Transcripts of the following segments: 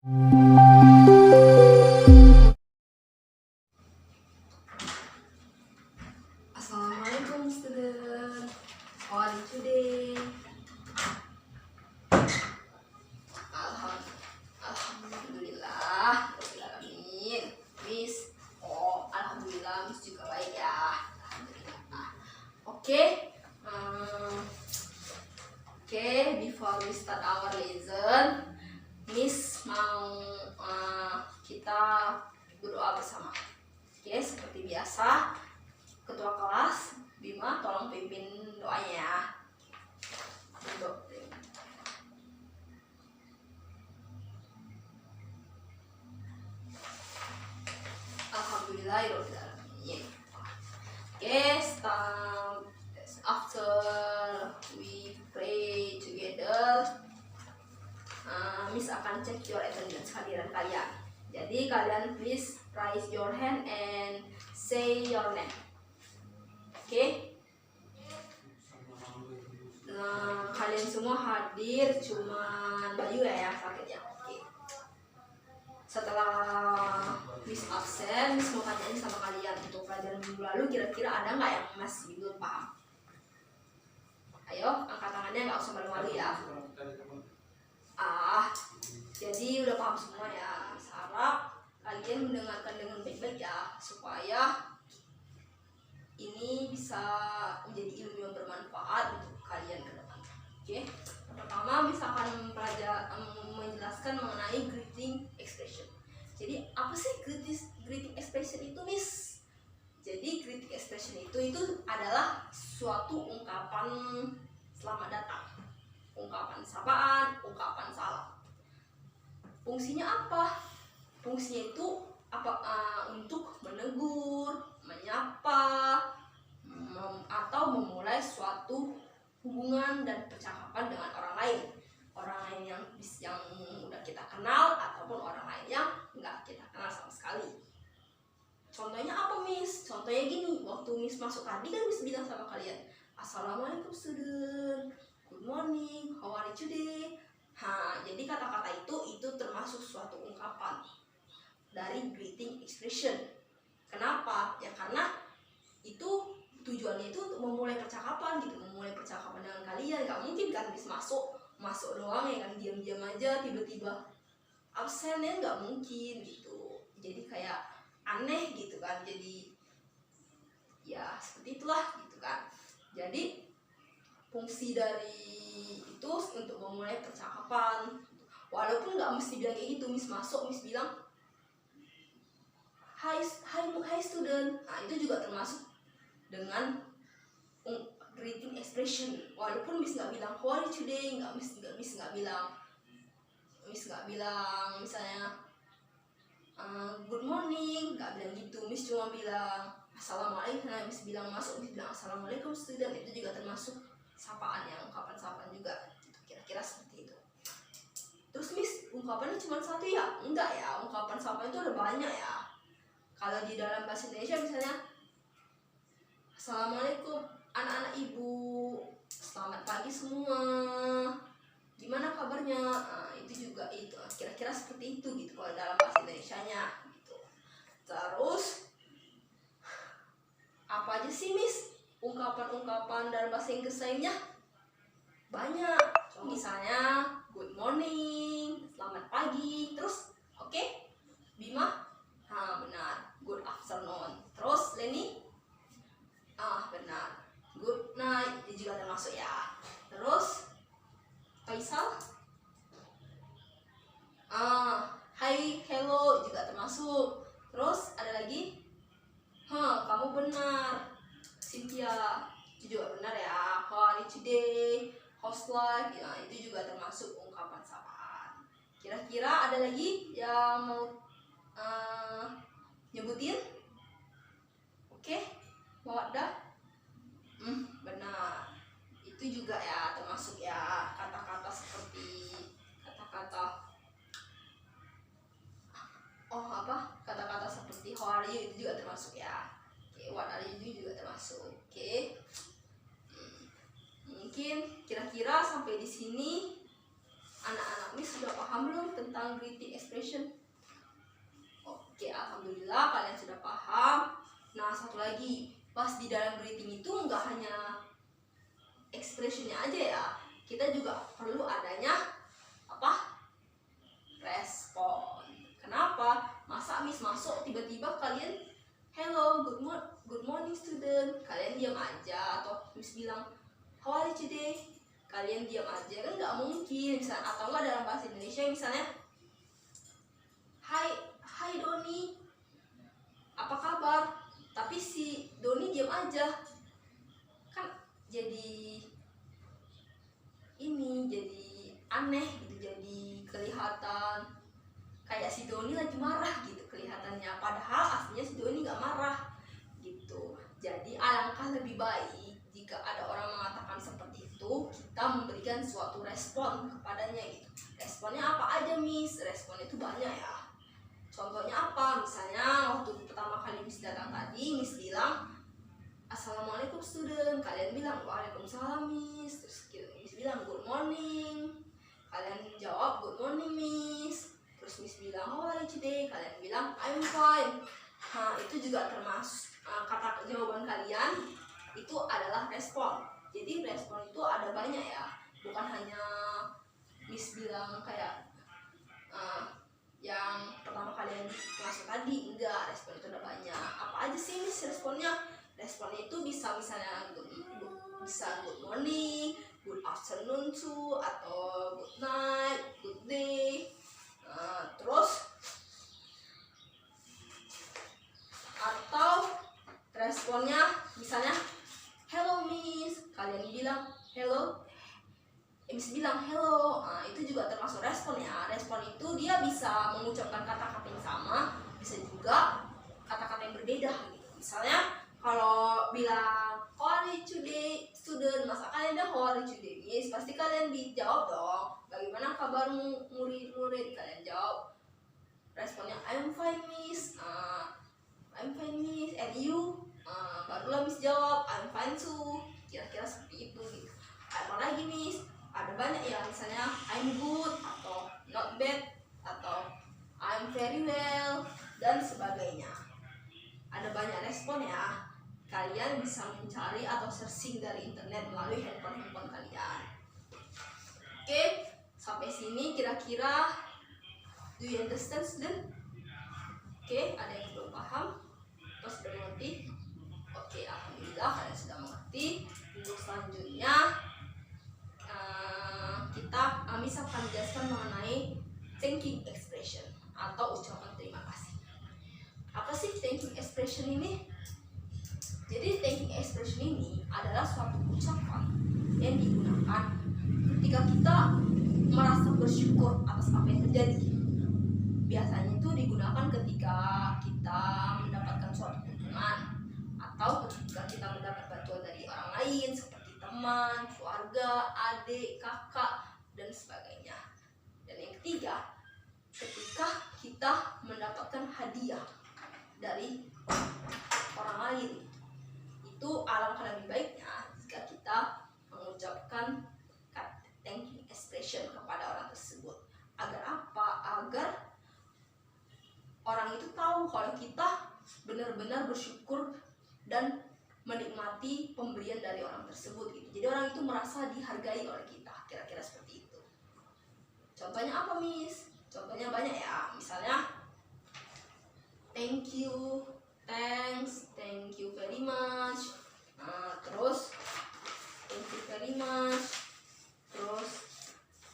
Assalamualaikum student. How are you today? Alhamdulillah. Alhamdulillah. Miss. Oh, alhamdulillah Miss juga baik ya. Alhamdulillah. Oke. Before we start our lesson, Miss mau kita berdoa bersama. Oke, seperti biasa. Ketua kelas Bima tolong pimpin doanya ya. Alhamdulillahirobbilalamin. After we pray together, Miss akan cek your attendance, kehadiran kalian. Jadi kalian please raise your hand and say your name. Oke. Nah, kalian semua hadir, cuman Bayu ya sakit ya. Oke. Setelah Miss absen, Miss mau tanyain sama kalian untuk pelajaran minggu lalu kira-kira ada nggak yang masih belum paham? Ayo, angkat tangannya, nggak usah malu-malu ya. Jadi udah paham semua ya. Miss harap kalian mendengarkan dengan baik-baik ya, supaya ini bisa menjadi ilmu yang bermanfaat untuk kalian ke depan. Oke. Pertama, Miss akan menjelaskan mengenai greeting expression. Jadi apa sih greeting expression itu, Miss? Jadi greeting expression itu adalah suatu ungkapan selamat datang, ungkapan sapaan, ungkapan salam. Fungsinya apa? Fungsinya itu untuk menegur, menyapa, atau memulai suatu hubungan dan percakapan dengan orang lain yang udah kita kenal ataupun orang lain yang nggak kita kenal sama sekali. Contohnya apa, Miss? Contohnya gini, waktu Miss masuk tadi kan Miss bilang sama kalian, Assalamualaikum student, good morning, how are you today? Jadi kata-kata itu termasuk suatu ungkapan dari greeting expression. Kenapa? Ya karena itu tujuannya itu untuk memulai percakapan gitu, memulai percakapan dengan kalian. Gak mungkin kan Miss masuk doang ya kan, diam-diam aja tiba-tiba absen ya, nggak mungkin gitu. Jadi kayak aneh gitu kan, jadi ya seperti itulah gitu kan. Jadi fungsi dari itu untuk memulai percakapan, walaupun nggak mesti bilang kayak gitu. Miss masuk, Miss bilang Hi student. Itu juga termasuk dengan greeting expression. Walaupun Miss nggak bilang how are you today, Miss nggak bilang misalnya good morning, nggak bilang gitu. Miss cuma bilang assalamualaikum. Miss bilang masuk, Miss bilang assalamualaikum student. Itu juga termasuk sapaan ya, ungkapan sapaan juga. Kira-kira seperti itu. Terus Miss, ungkapannya cuma satu ya? Enggak ya, ungkapan sapaan itu ada banyak ya. Kalau di dalam bahasa Indonesia misalnya assalamualaikum anak-anak ibu, selamat pagi semua, gimana kabarnya? Itu juga itu kira-kira seperti itu gitu kalau dalam bahasa Indonesianya gitu. Terus apa aja sih, Miss, ungkapan-ungkapan dalam bahasa Inggris lainnya? Banyak. Misalnya good morning, selamat pagi. Terus oke, Bima? Benar, good afternoon. Terus Leni? Benar, good night. Itu juga termasuk ya. Terus Faisal? Hi, hello juga termasuk. Terus ada lagi? Kamu benar, Cynthia. Itu juga benar ya. How are you today? How's life? Ya, itu juga termasuk ungkapan sapaan. Kira-kira ada lagi yang mau nyebutin? Oke, Mawaddah? Benar. Itu juga ya termasuk ya, kata-kata seperti kata-kata seperti how are you, itu juga termasuk ya. Oke, what are you juga termasuk. Oke. Mungkin kira-kira sampai di sini anak-anak Miss sudah paham belum tentang greeting expression? Oke, alhamdulillah kalian sudah paham. Nah, satu lagi, pas di dalam greeting itu nggak hanya expressionnya aja ya, kita juga perlu adanya apa? Respon. Kenapa? Masa Miss masuk tiba-tiba kalian hello, good morning student, kalian diam aja, atau Miss bilang how are you today, kalian diam aja, kan nggak mungkin. Misalnya, atau nggak dalam bahasa Indonesia misalnya Hai Doni, apa kabar? Tapi si Doni diam aja, kan jadi aneh gitu, jadi kelihatan kayak si Doni lagi marah gitu kelihatannya, padahal aslinya si Doni nggak marah gitu. Jadi alangkah lebih baik jika ada orang mengatakan seperti itu, kita memberikan suatu respon kepadanya gitu. Responnya apa aja Miss? Responnya itu banyak ya. Contohnya apa? Misalnya waktu pertama kali Miss datang tadi, Miss bilang Assalamualaikum student, kalian bilang Waalaikumsalam Miss. Terus Miss bilang good morning, kalian jawab good morning Miss. Terus Miss bilang how are you today, kalian bilang I'm fine. Nah, itu juga termasuk kata jawaban kalian itu adalah respon. Jadi respon itu ada banyak ya, bukan hanya Miss bilang kayak yang pertama kalian masuk tadi, enggak, respon itu ada banyak. Apa aja sih Miss responnya? Responnya itu bisa misalnya good morning, good afternoon too, atau good night, good day. Terus atau responnya misalnya hello Miss, kalian bilang hello, Miss bilang hello. Itu juga termasuk respon ya. Respon itu dia bisa mengucapkan kata-kata yang sama, bisa juga kata-kata yang berbeda gitu. Misalnya kalau bilang how are you today student, masa kalian udah how are you today Miss, pasti kalian dijawab dong bagaimana kabarmu murid-murid, kalian jawab responnya I'm fine Miss, I'm fine Miss, and you? Barulah Miss jawab I'm fine too, kira-kira seperti itu gitu. Apa lagi Miss? Ada banyak ya, misalnya I'm good, atau not bad, atau I'm very well, dan sebagainya. Ada banyak respon ya. Kalian bisa mencari atau searching dari internet melalui handphone kalian. Oke, sampai sini kira-kira do you understand student? Oke, ada yang belum paham atau sudah mengerti? Oke, alhamdulillah kalian sudah mengerti. Untuk selanjutnya Miss akan menjelaskan mengenai thanking expression atau ucapan terima kasih. Apa sih thanking expression ini? Jadi thanking expression ini adalah suatu ucapan yang digunakan ketika kita merasa bersyukur atas apa yang terjadi. Biasanya itu digunakan ketika kita mendapatkan suatu keuntungan, atau ketika kita mendapat bantuan dari orang lain seperti teman, keluarga, adik, kakak, dan sebagainya. Dan yang ketiga, ketika kita mendapatkan hadiah dari orang lain, itu alangkah lebih baiknya jika kita mengucapkan thanking expression kepada orang tersebut. Agar apa? Agar orang itu tahu kalau kita benar-benar bersyukur dan menikmati pemberian dari orang tersebut gitu. Jadi orang itu merasa dihargai oleh kita, kira-kira seperti itu. Contohnya apa Miss? Contohnya banyak ya. Misalnya thank you, thanks, thank you very much, terus thank you very much, terus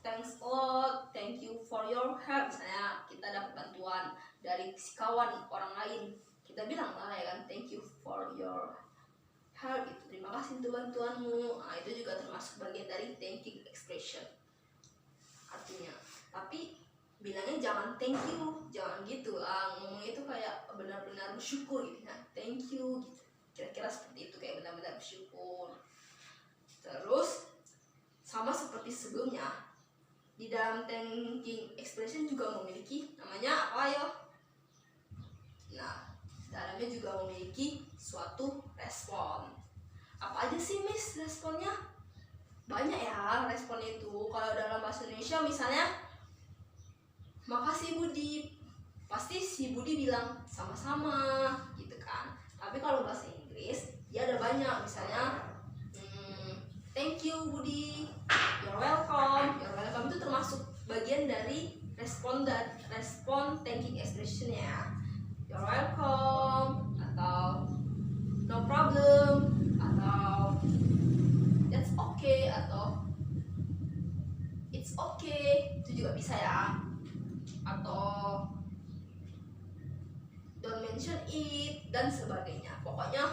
thanks a lot, thank you for your help. Misalnya kita dapat bantuan dari si kawan orang lain, kita bilang lah ya kan, thank you for your help, itu terima kasih untuk bantuanmu. Itu juga termasuk bagian dari thanking expression artinya. Tapi bilangnya jangan thank you, jangan gitu lah, ngomongnya itu kayak benar-benar bersyukur gitu ya, thank you gitu. Kira-kira seperti itu, kayak benar-benar bersyukur. Terus sama seperti sebelumnya, di dalam thanking expression juga memiliki namanya apa ya? Nah, dalamnya juga memiliki suatu respon. Apa aja sih Miss responnya? Banyak ya responnya itu. Kalau dalam bahasa Indonesia misalnya makasih Budi, pasti si Budi bilang sama-sama gitu kan. Tapi kalau bahasa Inggris dia ada banyak, misalnya thank you Budi, you're welcome. You're welcome itu termasuk bagian dari respon thanking expression ya. You're welcome, atau no problem, atau that's okay, atau it's okay, itu juga bisa ya. Atau don't mention it dan sebagainya. Pokoknya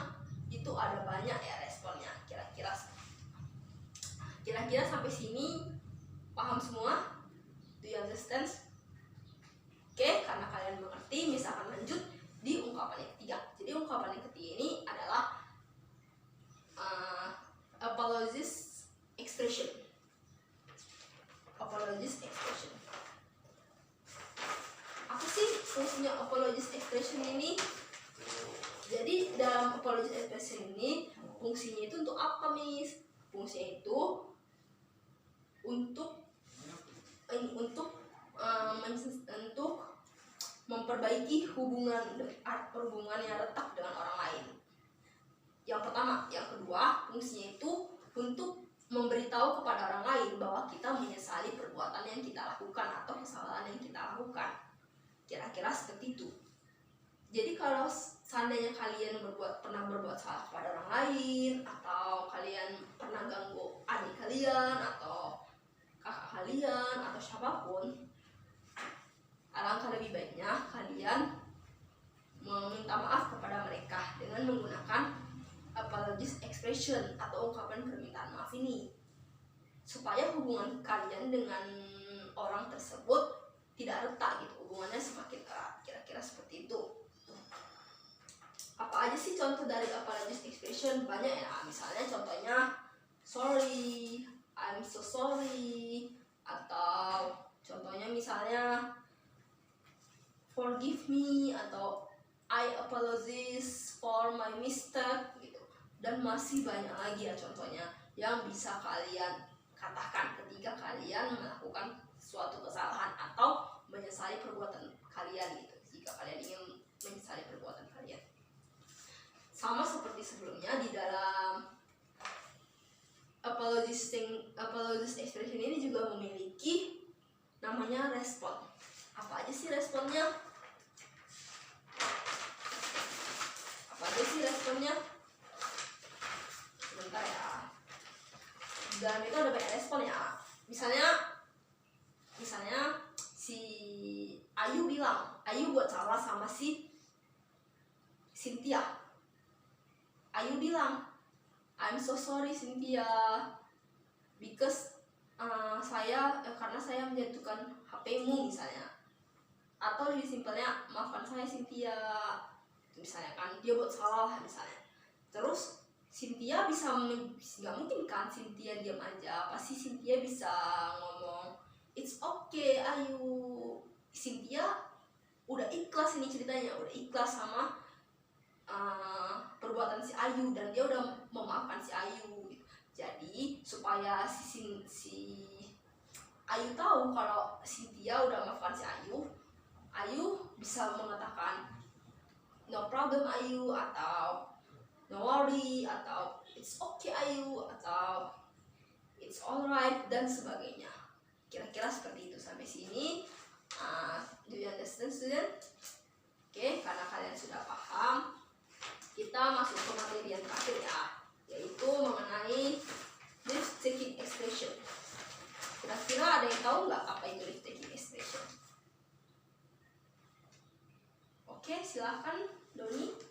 itu ada banyak ya responnya. Kira-kira sampai sini paham semua? Do you understand? Oke, karena kalian mengerti, misalkan lanjut di ungkapan yang ketiga. Jadi ungkapan yang ketiga ini adalah apologies expression. Apologies expression. Apa sih fungsinya apologies expression ini? Jadi dalam apologies expression ini fungsinya itu untuk apa, Miss? Fungsinya itu untuk memperbaiki hubungan yang retak dengan orang lain. Yang pertama, yang kedua, fungsinya itu untuk memberitahu kepada orang lain bahwa kita menyesali perbuatan yang kita lakukan atau kesalahan yang kita lakukan. Kira-kira seperti itu. Jadi kalau seandainya kalian pernah berbuat salah kepada orang lain, atau kalian pernah ganggu adik kalian atau kakak kalian atau siapapun, alangkah lebih baiknya kalian meminta maaf kepada mereka dengan menggunakan apologies expression atau ungkapan permintaan maaf ini, supaya hubungan kalian dengan orang tersebut tidak retak gitu, hubungannya semakin erat. Kira-kira seperti itu. Apa aja sih contoh dari apologies expression? Banyak ya. Misalnya contohnya sorry, I'm so sorry, atau contohnya misalnya forgive me, atau I apologize for my mistake gitu. Dan masih banyak lagi ya contohnya yang bisa kalian katakan ketika kalian melakukan suatu kesalahan atau menyesali perbuatan kalian gitu. Jika kalian ingin menyesali perbuatan kalian, sama seperti sebelumnya di dalam apologies expression ini juga memiliki namanya respon. Apa aja sih responnya? Sebentar ya. Dan itu ada banyak respon ya. Misalnya si Ayu bilang, Ayu buat salah sama si Cynthia. Ayu bilang, I'm so sorry Cynthia, because karena saya menjatuhkan HP-mu misalnya. Atau lebih simpelnya, maafkan saya Cynthia, misalnya kan dia buat salah misalnya. Terus Cynthia nggak mungkin kan Cynthia diam aja, pasti Cynthia bisa ngomong it's okay Ayu. Cynthia udah ikhlas ini ceritanya, udah ikhlas sama perbuatan si Ayu dan dia udah memaafkan si Ayu. Jadi supaya si Ayu tahu kalau Cynthia udah memaafkan si Ayu bisa mengatakan no problem Ayu, atau no worry, atau it's okay Ayu, atau it's alright dan sebagainya. Kira-kira seperti itu. Sampai sini do you understand student? Oke, karena kalian sudah paham, kita masuk ke materi yang terakhir ya, yaitu mengenai risk taking expression. Kira-kira ada yang tahu nggak apa itu risk taking expression? Oke, silahkan Doni.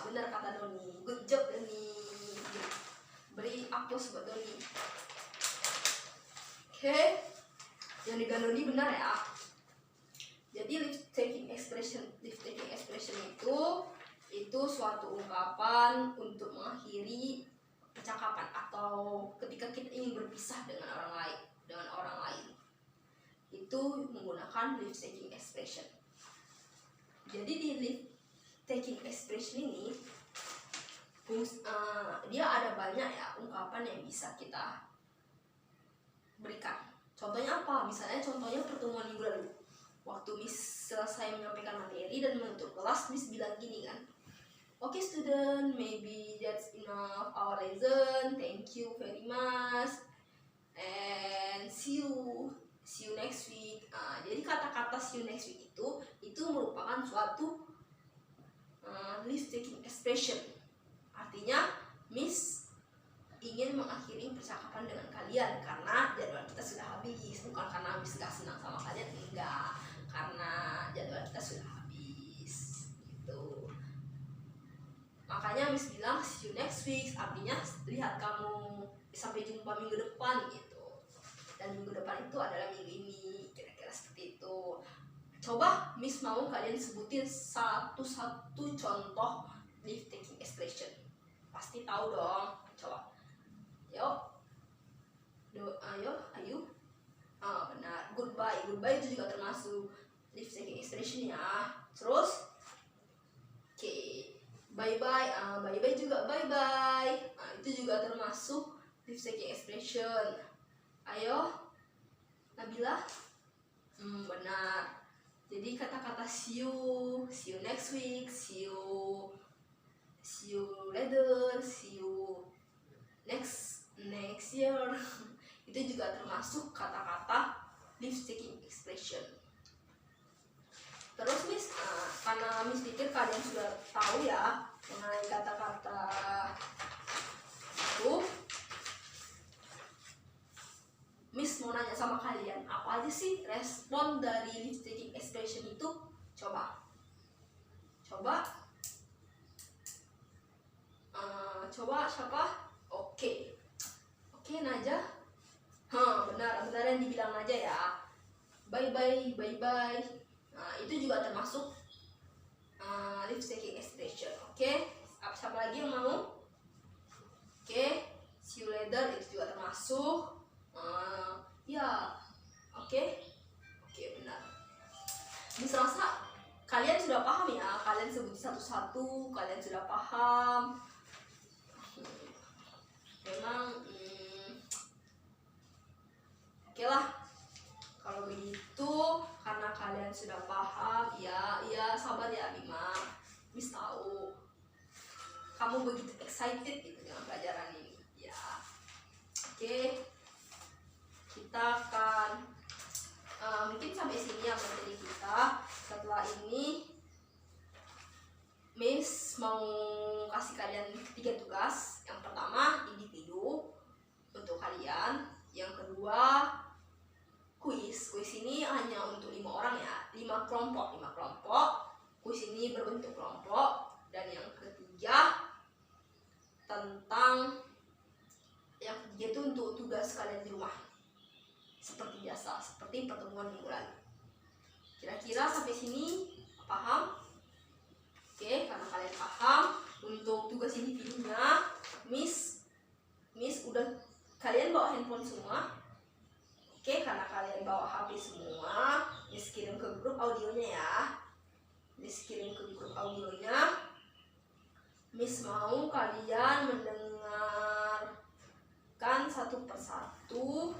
Benar kata Doni, good job Doni. Beri applause buat Doni. Oke, yang dibilang Doni benar ya. Jadi lift taking expression itu suatu ungkapan untuk mengakhiri percakapan atau ketika kita ingin berpisah dengan orang lain. Itu menggunakan lift taking expression. Jadi di lift taking expression ini dia ada banyak ya ungkapan yang bisa kita berikan. Contohnya apa? Misalnya contohnya pertemuan minggu lalu, waktu Miss selesai menyampaikan materi dan menutup kelas, Miss bilang gini kan, "Oke student, maybe that's enough our lesson. Thank you very much and see you next week." Jadi kata-kata see you next week itu merupakan suatu leave taking expression. Artinya Miss ingin mengakhiri percakapan dengan kalian karena jadwal kita sudah habis, bukan karena Miss gak senang sama kalian, enggak, karena jadwal kita sudah habis gitu. Makanya Miss bilang see you next week, artinya lihat kamu, sampai jumpa minggu depan gitu. Dan minggu depan itu adalah minggu ini, kira-kira seperti itu. Coba Miss mau kalian sebutin satu-satu contoh leave taking expression. Pasti tahu dong. Coba. Ayo. Benar. Goodbye. Goodbye itu juga termasuk leave taking expression ya. Terus, oke. Bye-bye. Bye-bye juga bye-bye. Itu juga termasuk leave taking expression. Ayo, Nabila. Benar. Jadi kata-kata see you next week, see you later, see you next year. Itu juga termasuk kata-kata leave taking expression. Terus Miss, karena Miss pikir kalian sudah tahu ya mengenai kata-kata itu, Miss mau nanya sama kalian, apa aja sih respon dari leave taking expression itu? Coba siapa? Oke, Naja. Benar yang dibilang Naja ya. Bye bye. Itu juga termasuk leave taking expression. Oke, siapa lagi yang mau? Oke, see you later itu juga termasuk. Oke, benar. Bisa rasa kalian sudah paham ya, kalian sebut satu-satu, kalian sudah paham. Memang oke lah. Kalau begitu, karena kalian sudah paham, ya sabar ya Bima. Miss tahu kamu begitu excited gitu dengan pelajaran ini. Ya, oke. Kita akan mungkin sampai sini ya materi kita. Setelah ini Miss mau kasih kalian 3 tugas. Yang pertama individu untuk kalian. Yang kedua kuis ini hanya untuk 5 orang ya, 5 kelompok. Kuis ini berbentuk kelompok. Dan yang ketiga itu untuk tugas kalian di rumah. Seperti biasa, seperti pertemuan minggu lalu. Kira-kira sampai sini paham? Oke, karena kalian paham, untuk tugas individunya Miss udah, kalian bawa handphone semua. Oke, karena kalian bawa HP semua, Miss kirim ke grup audionya ya. Miss mau kalian mendengarkan satu persatu.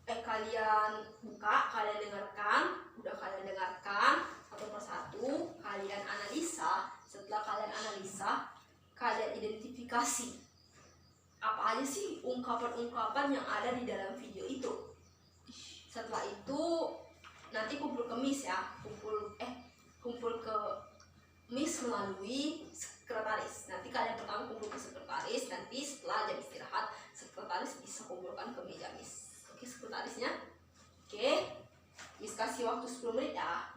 Kalian buka, kalian dengarkan. Udah kalian dengarkan satu persatu, kalian analisa. Setelah kalian analisa, kalian identifikasi apa aja sih ungkapan-ungkapan yang ada di dalam video itu. Setelah itu nanti kumpul ke Miss ya, kumpul ke Miss melalui sekretaris. Nanti kalian pertama kumpul ke sekretaris, nanti setelah jam istirahat sekretaris bisa kumpulkan ke meja Miss. Oke, sekretarisnya. Oke, Miss kasih waktu 10 menit ya.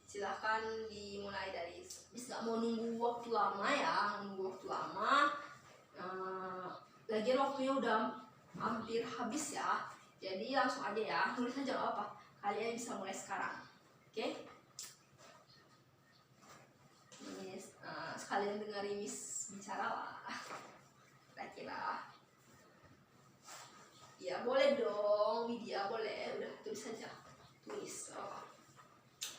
Silahkan dimulai dari Miss, gak mau nunggu waktu lama ya, lagian waktunya udah hampir habis ya, jadi langsung aja ya, tulis aja gak apa, kalian bisa mulai sekarang. Oke? Miss, sekalian dengerin Miss bicara lah, kira-kira. Ya boleh dong, Widya boleh, udah tulis aja, tulis.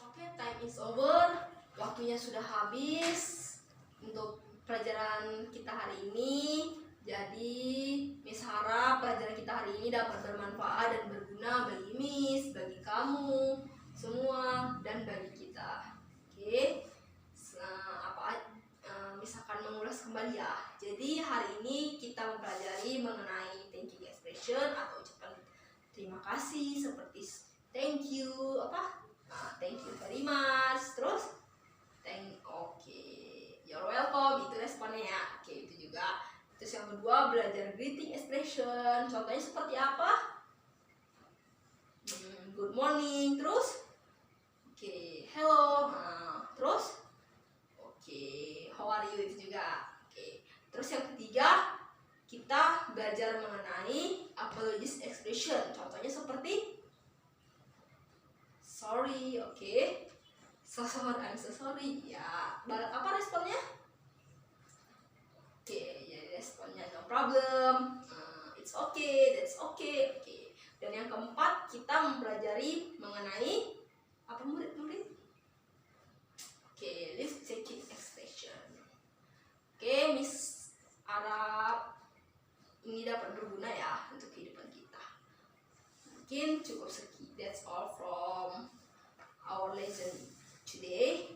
Oke, time is over, waktunya sudah habis untuk pelajaran kita hari ini. Jadi Miss harap pelajaran kita hari ini dapat bermanfaat dan berguna bagi Miss, bagi kamu semua, dan bagi kita. Oke, Miss akan mengulas kembali ya. Jadi hari ini kita mempelajari mengenai thank you expression atau ucapan terima kasih seperti thank you thank you very much, terus you're welcome, itu responnya ya. Oke, itu juga. Terus yang kedua belajar greeting expression, contohnya seperti apa? Good morning, terus hello, terus how are you, itu juga. Terus yang ketiga kita belajar mengenai apologies expression, contohnya seperti sorry, so sorry, I'm so sorry ya. Apa responnya? Ya responnya no problem, it's okay, that's okay. Dan yang keempat kita mempelajari mengenai apa murid-murid? Let's take it expression. Miss harap ini dapat berguna ya untuk kehidupan kita. Mungkin cukup sekian. That's all from our lesson today.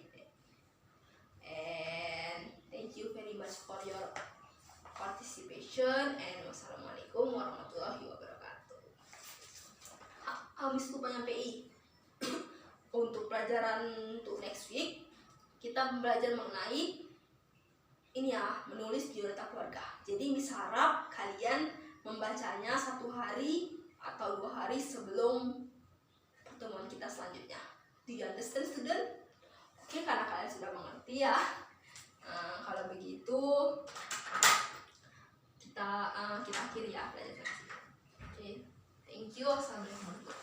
And thank you very much for your participation, and wassalamualaikum warahmatullahi wabarakatuh. Miss lupa nyampein untuk pelajaran untuk next week kita belajar mengenai ini ya, menulis biodata keluarga. Jadi Miss harap kalian membacanya 1 hari atau 2 hari sebelum pertemuan kita selanjutnya. Do you understand, student? Karena kalian sudah mengerti ya. Kalau begitu kita akhiri ya pelajaran. Thank you. Assalamualaikum.